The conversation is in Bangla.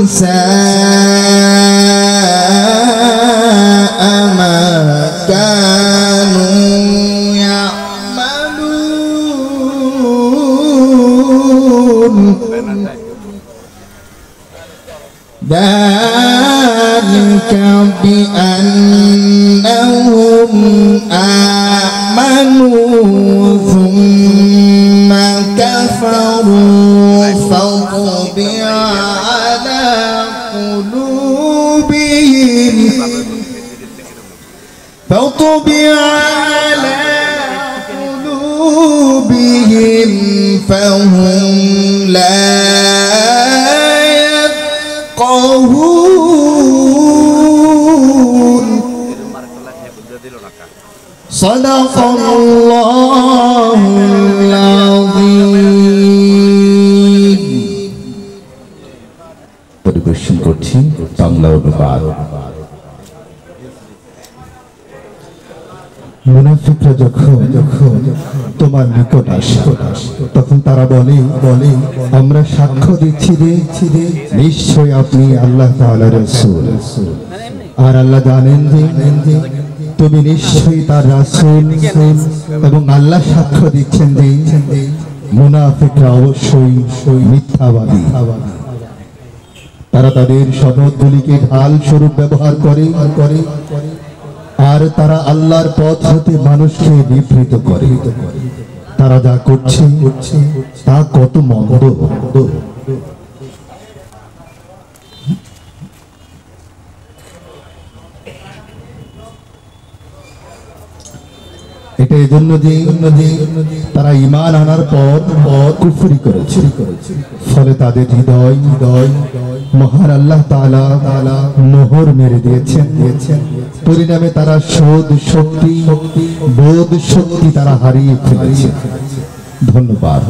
ساء ما كانوا يعملون ذلك بأنهم آمنوا ثم كفروا فطبع على قلوبهم فهم لا يفقهون صدق الله العظيم পরিবেশন করছি বাংলা অনুবাদ। মুনাফিকরা যখন তোমার নিকট আসে তখন তারা বলে আমরা সাক্ষ্য দিচ্ছি যে নিশ্চয় আপনি আল্লাহ তাআলার রাসূল, আর আল্লাহ জানেন যে তুমি নিশ্চয়ই তার রাসূল, এবং আল্লাহ সাক্ষ্য দিচ্ছেন যে মুনাফিকরা অবশ্যই মিথ্যাবাদী। তারা তাদের শপথগুলিকে ঢাল স্বরূপ ব্যবহার করে, আর তারা আল্লাহর পথ হতে মানুষকে বিবৃত করে। তারা যা করছে তা কত মন্দ। এটা এজন্য যে তারা ঈমান আনার পর কুফরি করেছে, ফলে তাদের হৃদয় মহান আল্লাহ তাআলা মোহর মেরে দিয়েছেন। পরিণামে তারা বোধ শক্তি তারা হারিয়ে ফেলেছে। ধন্যবাদ।